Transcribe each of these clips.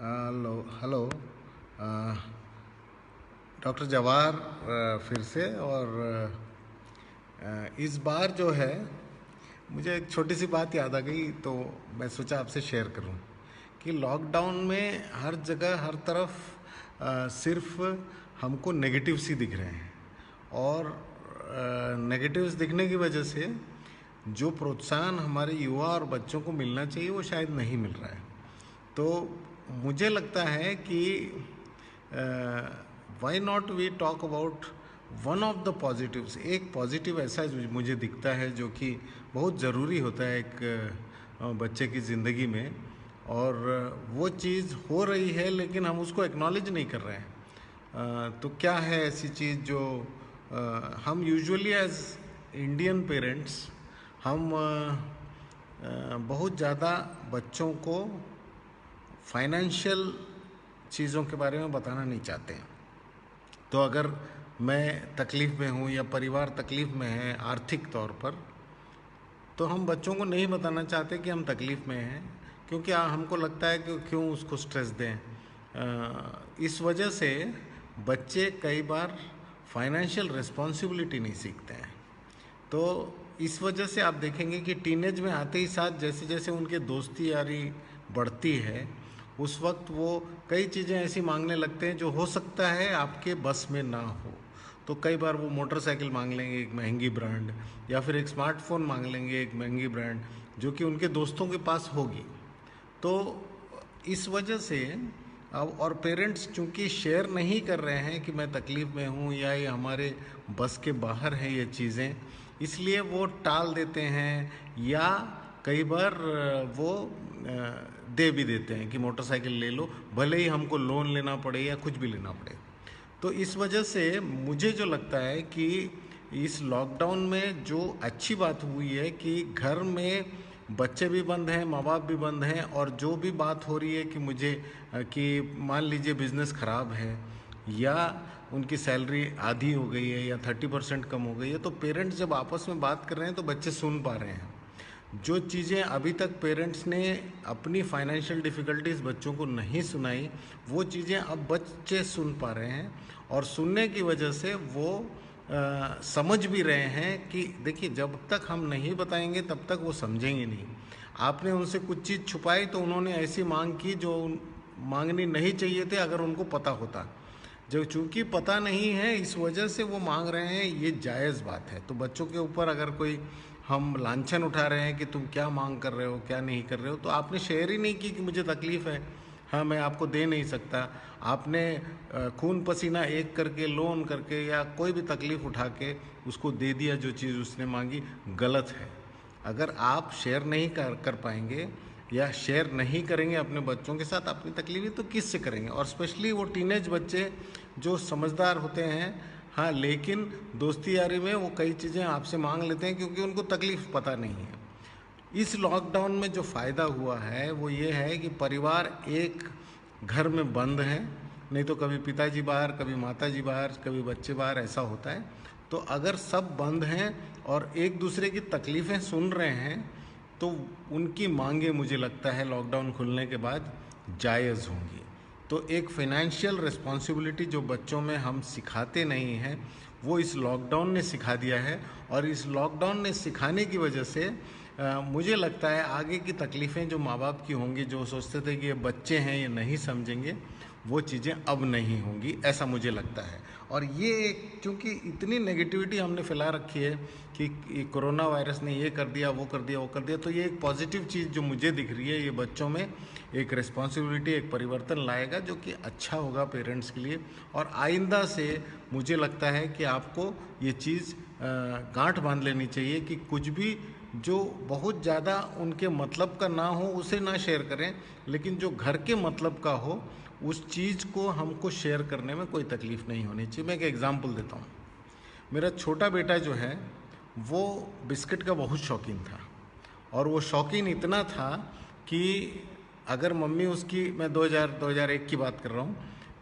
Hello hello. Doctor Jawahar फिर से। और इस बार जो है मुझे एक छोटी सी बात याद आ गई, तो मैं सोचा आपसे शेयर करूं कि लॉकडाउन में हर जगह हर तरफ सिर्फ हमको नेगेटिव्स ही दिख रहे हैं। और नेगेटिव्स दिखने की वजह से जो प्रोत्साहन हमारे युवा और बच्चों को मिलना चाहिए वो शायद नहीं मिल रहा है। तो मुझे लगता है कि why not we talk about one of the positives. एक पॉजिटिव ऐसा मुझे दिखता है जो कि बहुत ज़रूरी होता है एक बच्चे की ज़िंदगी में, और वो चीज़ हो रही है लेकिन हम उसको एक्नॉलेज नहीं कर रहे हैं। तो क्या है ऐसी चीज़ जो हम यूजुअली एज इंडियन पेरेंट्स हम बहुत ज़्यादा बच्चों को फाइनेंशियल चीज़ों के बारे में बताना नहीं चाहते हैं। तो अगर मैं तकलीफ़ में हूँ या परिवार तकलीफ़ में है आर्थिक तौर पर, तो हम बच्चों को नहीं बताना चाहते कि हम तकलीफ़ में हैं, क्योंकि हमको लगता है कि क्यों उसको स्ट्रेस दें। इस वजह से बच्चे कई बार फाइनेंशियल रिस्पॉन्सिबिलिटी नहीं सीखते हैं। तो इस वजह से आप देखेंगे कि टीनेज में आते ही साथ जैसे जैसे उनके दोस्ती यारी बढ़ती है, उस वक्त वो कई चीज़ें ऐसी मांगने लगते हैं जो हो सकता है आपके बस में ना हो। तो कई बार वो मोटरसाइकिल मांग लेंगे एक महंगी ब्रांड, या फिर एक स्मार्टफोन मांग लेंगे एक महंगी ब्रांड जो कि उनके दोस्तों के पास होगी। तो इस वजह से अब और पेरेंट्स चूंकि शेयर नहीं कर रहे हैं कि मैं तकलीफ़ में हूँ या ये हमारे बस के बाहर है ये चीज़ें, इसलिए वो टाल देते हैं, या कई बार वो दे भी देते हैं कि मोटरसाइकिल ले लो, भले ही हमको लोन लेना पड़े या कुछ भी लेना पड़े। तो इस वजह से मुझे जो लगता है कि इस लॉकडाउन में जो अच्छी बात हुई है कि घर में बच्चे भी बंद हैं, माँ बाप भी बंद हैं, और जो भी बात हो रही है कि मुझे कि मान लीजिए बिज़नेस ख़राब है या उनकी सैलरी आधी हो गई है या 30% कम हो गई है, तो पेरेंट्स जब आपस में बात कर रहे हैं तो बच्चे सुन पा रहे हैं। जो चीज़ें अभी तक पेरेंट्स ने अपनी फाइनेंशियल डिफ़िकल्टीज बच्चों को नहीं सुनाई, वो चीज़ें अब बच्चे सुन पा रहे हैं, और सुनने की वजह से वो समझ भी रहे हैं कि देखिए जब तक हम नहीं बताएंगे तब तक वो समझेंगे नहीं। आपने उनसे कुछ चीज़ छुपाई तो उन्होंने ऐसी मांग की जो मांगनी नहीं चाहिए थे अगर उनको पता होता। जो चूंकि पता नहीं है इस वजह से वो मांग रहे हैं, ये जायज़ बात है। तो बच्चों के ऊपर अगर कोई हम लांछन उठा रहे हैं कि तुम क्या मांग कर रहे हो क्या नहीं कर रहे हो, तो आपने शेयर ही नहीं की कि मुझे तकलीफ़ है, हाँ मैं आपको दे नहीं सकता। आपने खून पसीना एक करके लोन करके या कोई भी तकलीफ़ उठा के उसको दे दिया जो चीज़ उसने मांगी, गलत है। अगर आप शेयर नहीं कर पाएंगे या शेयर नहीं करेंगे अपने बच्चों के साथ अपनी तकलीफ़ें, तो किस से करेंगे। और स्पेशली वो टीनेज बच्चे जो समझदार होते हैं, हाँ, लेकिन दोस्ती यारी में वो कई चीज़ें आपसे मांग लेते हैं क्योंकि उनको तकलीफ़ पता नहीं है। इस लॉकडाउन में जो फ़ायदा हुआ है वो ये है कि परिवार एक घर में बंद है, नहीं तो कभी पिताजी बाहर, कभी माताजी बाहर, कभी बच्चे बाहर, ऐसा होता है। तो अगर सब बंद हैं और एक दूसरे की तकलीफ़ें सुन रहे हैं, तो उनकी मांगें मुझे लगता है लॉकडाउन खुलने के बाद जायज़ होंगी। तो एक फाइनेंशियल रिस्पॉन्सिबिलिटी जो बच्चों में हम सिखाते नहीं हैं, वो इस लॉकडाउन ने सिखा दिया है, और इस लॉकडाउन ने सिखाने की वजह से मुझे लगता है आगे की तकलीफ़ें जो माँ बाप की होंगी, जो सोचते थे कि ये बच्चे हैं ये नहीं समझेंगे, वो चीज़ें अब नहीं होंगी, ऐसा मुझे लगता है। और ये क्योंकि इतनी नेगेटिविटी हमने फैला रखी है कि कोरोना वायरस ने ये कर दिया वो कर दिया वो कर दिया, तो ये एक पॉजिटिव चीज़ जो मुझे दिख रही है, ये बच्चों में एक रिस्पॉन्सिबिलिटी, एक परिवर्तन लाएगा जो कि अच्छा होगा पेरेंट्स के लिए। और आइंदा से मुझे लगता है कि आपको ये चीज़ गांठ बांध लेनी चाहिए कि कुछ भी जो बहुत ज़्यादा उनके मतलब का ना हो उसे ना शेयर करें, लेकिन जो घर के मतलब का हो उस चीज़ को हमको शेयर करने में कोई तकलीफ़ नहीं होनी चाहिए। मैं एक एग्ज़ाम्पल देता हूँ। मेरा छोटा बेटा जो है वो बिस्किट का बहुत शौकीन था, और वो शौकीन इतना था कि अगर मम्मी उसकी, मैं 2001 की बात कर रहा हूँ,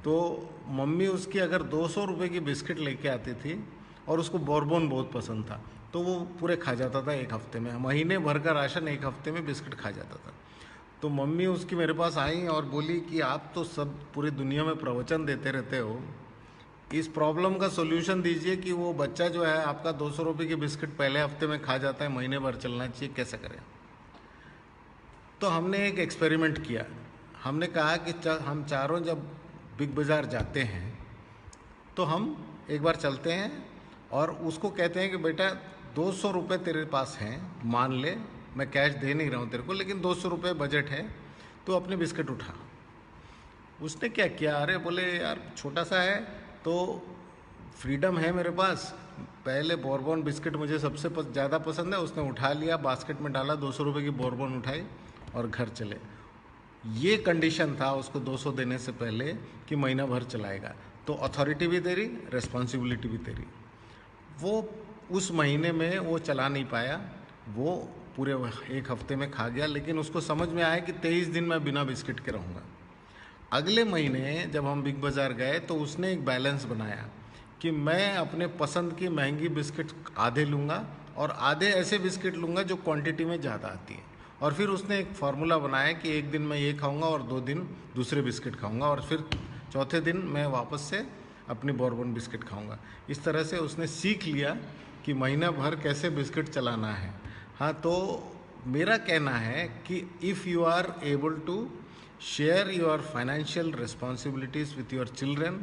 तो मम्मी उसकी अगर 200 रुपये की बिस्किट लेके आती थी, और उसको बोरबोन बहुत पसंद था, तो वो पूरे खा जाता था एक हफ्ते में। महीने भर का राशन एक हफ्ते में बिस्किट खा जाता था। तो मम्मी उसकी मेरे पास आई और बोली कि आप तो सब पूरी दुनिया में प्रवचन देते रहते हो, इस प्रॉब्लम का सोल्यूशन दीजिए कि वो बच्चा जो है आपका 200 रुपये की बिस्किट पहले हफ्ते में खा जाता है, महीने भर चलना चाहिए, कैसे करें। तो हमने एक एक्सपेरिमेंट किया। हमने कहा कि हम चारों जब बिग बाज़ार जाते हैं तो हम एक बार चलते हैं और उसको कहते हैं कि बेटा 200 रुपये तेरे पास हैं, मान ले मैं कैश दे नहीं रहा हूँ तेरे को, लेकिन 200 रुपये बजट है, तो अपने बिस्किट उठा। उसने क्या किया, अरे बोले यार छोटा सा है तो फ्रीडम है मेरे पास, पहले बॉर्बन बिस्किट मुझे सबसे ज़्यादा पसंद है, उसने उठा लिया, बास्केट में डाला, 200 रुपये की बॉर्बन उठाई और घर चले। ये कंडीशन था उसको 200 देने से पहले कि महीना भर चलाएगा। तो अथॉरिटी भी तेरी, रिस्पॉन्सिबिलिटी भी तेरी। वो उस महीने में वो चला नहीं पाया, वो पूरे एक हफ्ते में खा गया, लेकिन उसको समझ में आया कि 23 दिन मैं बिना बिस्किट के रहूँगा। अगले महीने जब हम बिग बाज़ार गए तो उसने एक बैलेंस बनाया कि मैं अपने पसंद की महंगी बिस्किट आधे लूँगा और आधे ऐसे बिस्किट लूँगा जो क्वांटिटी में ज़्यादा आती है। और फिर उसने एक फार्मूला बनाया कि एक दिन मैं ये खाऊंगा और 2 दिन दूसरे बिस्किट खाऊंगा और फिर चौथे दिन मैं वापस से अपनी बॉर्बन बिस्किट खाऊंगा। इस तरह से उसने सीख लिया कि महीना भर कैसे बिस्किट चलाना है। हाँ, तो मेरा कहना है कि if you are able to share your financial responsibilities with your children,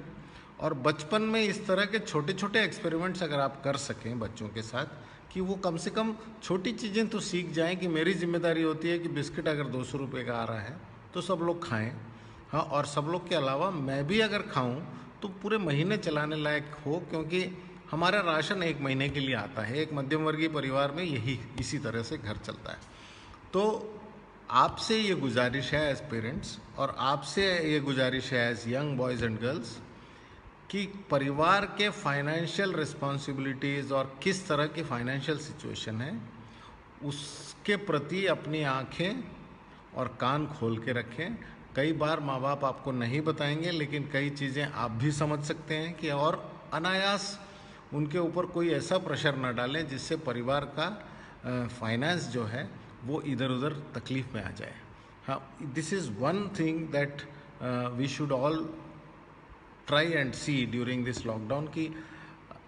और बचपन में इस तरह के छोटे छोटे एक्सपेरिमेंट्स अगर आप कर सकें बच्चों के साथ कि वो कम से कम छोटी चीज़ें तो सीख जाएं कि मेरी जिम्मेदारी होती है कि बिस्किट अगर 200 रुपये का आ रहा है तो सब लोग खाएं। हाँ, और सब लोग के अलावा मैं भी अगर खाऊं तो पूरे महीने चलाने लायक हो, क्योंकि हमारा राशन एक महीने के लिए आता है। एक मध्यम वर्गीय परिवार में यही इसी तरह से घर चलता है। तो आपसे ये गुजारिश है एज पेरेंट्स, और आपसे ये गुजारिश है as young boys and girls, कि परिवार के फाइनेंशियल रिस्पॉन्सिबिलिटीज़ और किस तरह की फाइनेंशियल सिचुएशन है उसके प्रति अपनी आंखें और कान खोल के रखें। कई बार माँ बाप आपको नहीं बताएंगे, लेकिन कई चीज़ें आप भी समझ सकते हैं कि, और अनायास उनके ऊपर कोई ऐसा प्रेशर ना डालें जिससे परिवार का फाइनेंस जो है वो इधर उधर तकलीफ में आ जाए। हाँ, this is one thing that we should all try and see during this lockdown. की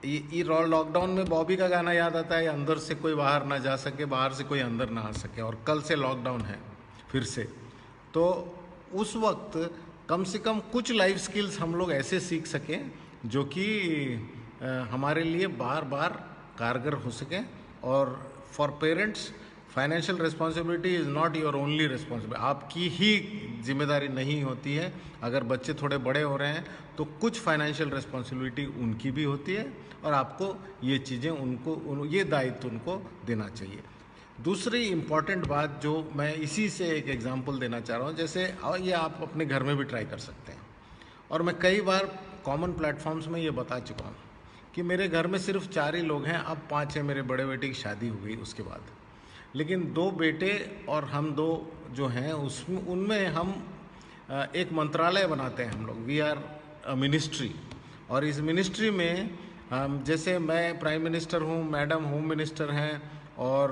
ये लॉकडाउन में बॉबी का गाना याद आता है, अंदर से कोई बाहर ना जा सके, बाहर से कोई अंदर ना आ सके, और कल से लॉकडाउन है फिर से। तो उस वक्त कम से कम कुछ लाइफ स्किल्स हम लोग ऐसे सीख सकें जो कि हमारे लिए बार बार कारगर हो सकें। और for parents, financial responsibility is not your only responsibility, आपकी ही जिम्मेदारी नहीं होती है। अगर बच्चे थोड़े बड़े हो रहे हैं तो कुछ फाइनेंशियल रिस्पॉन्सिबिलिटी उनकी भी होती है, और आपको ये चीज़ें ये दायित्व उनको देना चाहिए। दूसरी इम्पॉर्टेंट बात जो मैं इसी से एक एग्जांपल देना चाह रहा हूँ, जैसे और ये आप अपने घर में भी ट्राई कर सकते हैं, और मैं कई बार कॉमन प्लेटफॉर्म्स में ये बता चुका हूँ कि मेरे घर में सिर्फ 4 ही लोग हैं, अब 5 हैं। मेरे बड़े बेटे की शादी हो गई उसके बाद, लेकिन 2 बेटे और हम 2 जो हैं उसमें उनमें हम एक मंत्रालय बनाते हैं हम लोग। वी आर अ मिनिस्ट्री, और इस मिनिस्ट्री में जैसे मैं प्राइम मिनिस्टर हूँ, मैडम होम मिनिस्टर हैं, और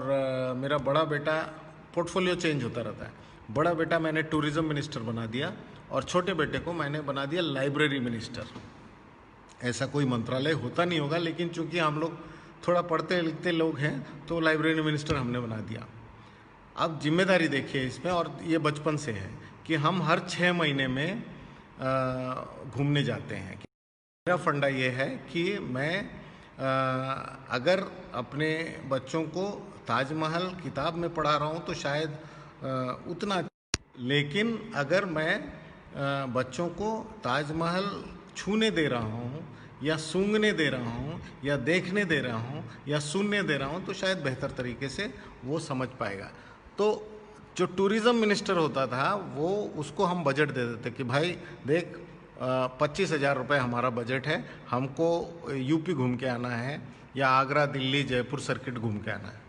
मेरा बड़ा बेटा पोर्टफोलियो चेंज होता रहता है। बड़ा बेटा मैंने टूरिज़्म मिनिस्टर बना दिया, और छोटे बेटे को मैंने बना दिया लाइब्रेरी मिनिस्टर। ऐसा कोई मंत्रालय होता नहीं होगा, लेकिन चूंकि हम लोग थोड़ा पढ़ते लिखते लोग हैं तो लाइब्रेरी मिनिस्टर हमने बना दिया। अब जिम्मेदारी देखिए इसमें, और ये बचपन से है कि हम हर 6 महीने में घूमने जाते हैं। मेरा फंडा ये है कि मैं अगर अपने बच्चों को ताजमहल किताब में पढ़ा रहा हूँ तो शायद उतना, लेकिन अगर मैं बच्चों को ताजमहल छूने दे रहा हूँ या सूंघने दे रहा हूँ या देखने दे रहा हूँ या सुनने दे रहा हूँ तो शायद बेहतर तरीके से वो समझ पाएगा। तो जो टूरिज़्म मिनिस्टर होता था वो, उसको हम बजट दे देते कि भाई देख 25,000 रुपये हमारा बजट है, हमको यूपी घूम के आना है या आगरा, दिल्ली, जयपुर सर्किट घूम के आना है।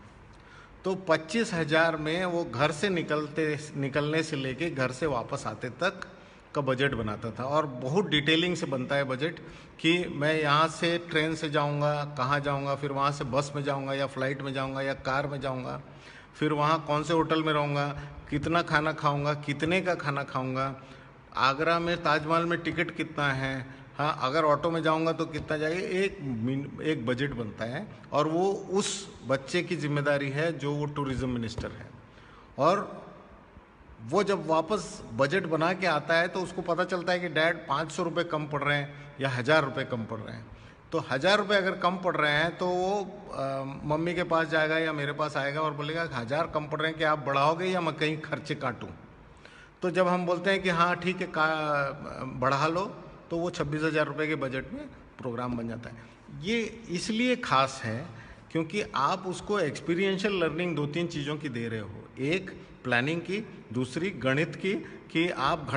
तो 25,000 में वो घर से निकलने से लेके घर से वापस आते तक का बजट बनाता था, और बहुत डिटेलिंग से बनता है बजट कि मैं यहाँ से ट्रेन से जाऊँगा, कहाँ जाऊँगा, फिर वहाँ से बस में जाऊँगा या फ्लाइट में जाऊँगा या कार में जाऊँगा, फिर वहाँ कौन से होटल में रहूँगा, कितना खाना खाऊँगा, कितने का खाना खाऊँगा, आगरा में ताजमहल में टिकट कितना है, हाँ अगर ऑटो में जाऊंगा तो कितना जाएगा, एक बजट बनता है और वो उस बच्चे की जिम्मेदारी है जो वो टूरिज्म मिनिस्टर है। और वो जब वापस बजट बना के आता है तो उसको पता चलता है कि डैड 500 रुपये कम पड़ रहे हैं या 1000 रुपये कम पड़ रहे हैं। तो 1000 रुपये अगर कम पड़ रहे हैं तो वो मम्मी के पास जाएगा या मेरे पास आएगा और बोलेगा 1000 कम पड़ रहे हैं कि आप बढ़ाओगे या मैं कहीं खर्चे काटूँ। तो जब हम बोलते हैं कि हाँ ठीक है बढ़ा लो, तो वो 26,000 रुपये के बजट में प्रोग्राम बन जाता है। ये इसलिए खास है क्योंकि आप उसको एक्सपीरियंशियल लर्निंग 2-3 चीज़ों की दे रहे हो, एक प्लानिंग की, दूसरी गणित की कि आप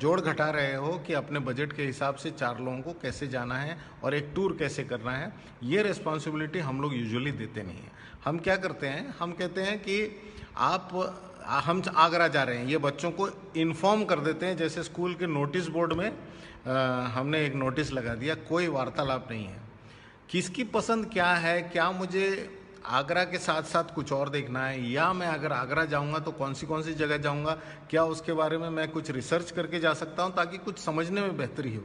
जोड़ घटा रहे हो कि अपने बजट के हिसाब से 4 लोगों को कैसे जाना है और एक टूर कैसे करना है। ये रिस्पॉन्सिबिलिटी हम लोग यूजुअली देते नहीं हैं। हम क्या करते हैं, हम कहते हैं कि हम आगरा जा रहे हैं, ये बच्चों को इन्फॉर्म कर देते हैं। जैसे स्कूल के नोटिस बोर्ड में हमने एक नोटिस लगा दिया, कोई वार्तालाप नहीं है, किसकी पसंद क्या है, क्या मुझे आगरा के साथ साथ कुछ और देखना है, या मैं अगर आगरा जाऊंगा तो कौन सी जगह जाऊंगा, क्या उसके बारे में मैं कुछ रिसर्च करके जा सकता हूं ताकि कुछ समझने में बेहतरी हो।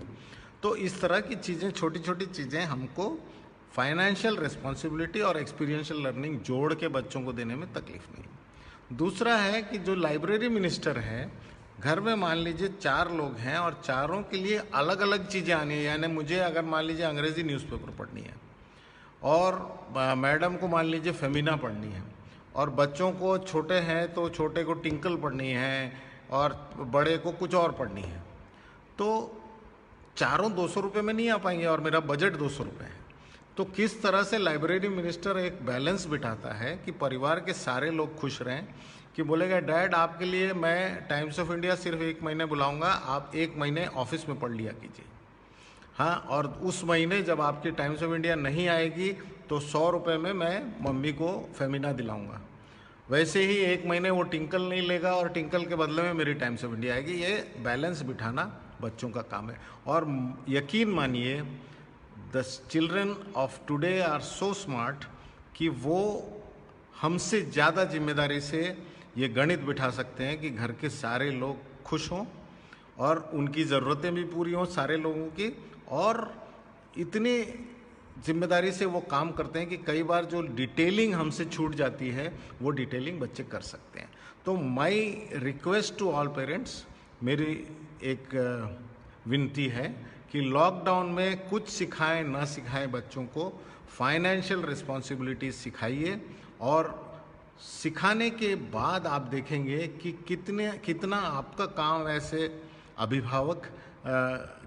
तो इस तरह की चीज़ें, छोटी छोटी चीज़ें हमको फाइनेंशियल रिस्पॉन्सिबिलिटी और एक्सपीरियंशियल लर्निंग जोड़ के बच्चों को देने में तकलीफ नहीं। दूसरा है कि जो लाइब्रेरी मिनिस्टर है, घर में मान लीजिए 4 लोग हैं और चारों के लिए अलग अलग चीज़ें आनी है। यानी मुझे अगर मान लीजिए अंग्रेज़ी न्यूज़पेपर पढ़नी है और मैडम को मान लीजिए फेमिना पढ़नी है, और बच्चों को छोटे हैं तो छोटे को टिंकल पढ़नी है और बड़े को कुछ और पढ़नी है, तो चारों 200 रुपये में नहीं आ पाएंगे और मेरा बजट 200 रुपये है। तो किस तरह से लाइब्रेरी मिनिस्टर एक बैलेंस बिठाता है कि परिवार के सारे लोग खुश रहें, कि बोलेगा डैड आपके लिए मैं टाइम्स ऑफ इंडिया सिर्फ 1 महीने बुलाऊंगा, आप 1 महीने ऑफिस में पढ़ लिया कीजिए। हाँ, और उस महीने जब आपकी टाइम्स ऑफ इंडिया नहीं आएगी तो 100 रुपये में मैं मम्मी को फेमिना दिलाऊंगा। वैसे ही 1 महीने वो टिंकल नहीं लेगा और टिंकल के बदले में मेरी टाइम्स ऑफ इंडिया आएगी। ये बैलेंस बिठाना बच्चों का काम है। और यकीन मानिए the children of today are so smart कि वो हमसे ज़्यादा जिम्मेदारी से ये गणित बिठा सकते हैं कि घर के सारे लोग खुश हों और उनकी ज़रूरतें भी पूरी हों सारे लोगों की, और इतनी जिम्मेदारी से वो काम करते हैं कि कई बार जो डिटेलिंग हमसे छूट जाती है वो डिटेलिंग बच्चे कर सकते हैं। तो my request to all parents, मेरी एक विनती है कि लॉकडाउन में कुछ सिखाएं ना सिखाएं, बच्चों को फाइनेंशियल रिस्पॉन्सिबिलिटी सिखाइए, और सिखाने के बाद आप देखेंगे कि कितना आपका काम, ऐसे अभिभावक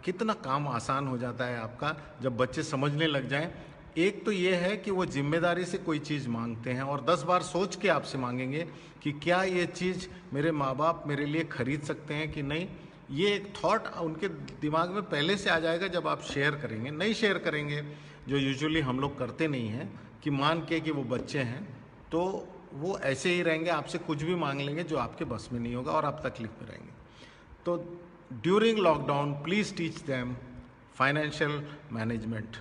कितना काम आसान हो जाता है आपका जब बच्चे समझने लग जाएं। एक तो ये है कि वो जिम्मेदारी से कोई चीज़ मांगते हैं और 10 बार सोच के आपसे मांगेंगे कि क्या ये चीज़ मेरे माँ बाप मेरे लिए खरीद सकते हैं कि नहीं। ये एक थॉट उनके दिमाग में पहले से आ जाएगा जब आप शेयर करेंगे। नहीं शेयर करेंगे, जो यूजुअली हम लोग करते नहीं हैं, कि मान के कि वो बच्चे हैं तो वो ऐसे ही रहेंगे, आपसे कुछ भी मांग लेंगे जो आपके बस में नहीं होगा और आप तकलीफ में रहेंगे। तो during lockdown please teach them financial management,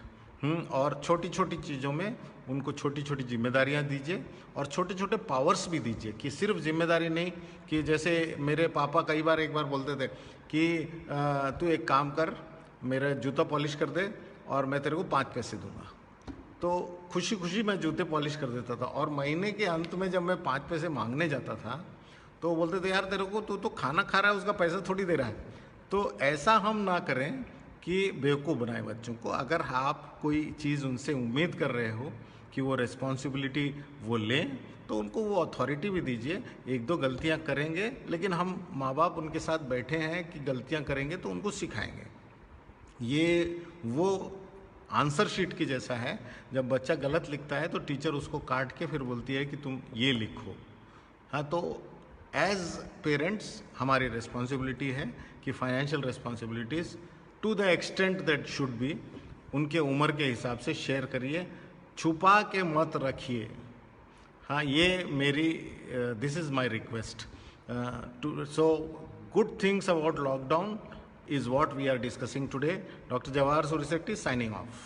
और छोटी छोटी चीज़ों में उनको छोटी छोटी जिम्मेदारियां दीजिए और छोटे छोटे पावर्स भी दीजिए, कि सिर्फ जिम्मेदारी नहीं, कि जैसे मेरे पापा कई बार एक बार बोलते थे कि तू एक काम कर, मेरा जूता पॉलिश कर दे और मैं तेरे को 5 पैसे दूंगा। तो खुशी खुशी मैं जूते पॉलिश कर देता था, और महीने के अंत में जब मैं 5 पैसे मांगने जाता था तो वो बोलते थे यार तेरे को, तू तो खाना खा रहा है, उसका पैसा थोड़ी दे रहा है। तो ऐसा हम ना करें कि बेवकूफ़ बनाए बच्चों को। अगर आप कोई चीज़ उनसे उम्मीद कर रहे हो कि वो रिस्पॉन्सिबिलिटी वो लें, तो उनको वो अथॉरिटी भी दीजिए। 1-2 गलतियां करेंगे, लेकिन हम माँ बाप उनके साथ बैठे हैं कि गलतियां करेंगे तो उनको सिखाएंगे। ये वो आंसर शीट की जैसा है, जब बच्चा गलत लिखता है तो टीचर उसको काट के फिर बोलती है कि तुम ये लिखो। हाँ, तो एज पेरेंट्स हमारी रिस्पॉन्सिबिलिटी है कि financial responsibilities to the extent that should be, उनके उम्र के हिसाब से शेयर करिए, छुपा के मत रखिए। हाँ, ये मेरी this is my request to. So good things about lockdown is what we are discussing today. Dr. Jawahar Surisetti signing off.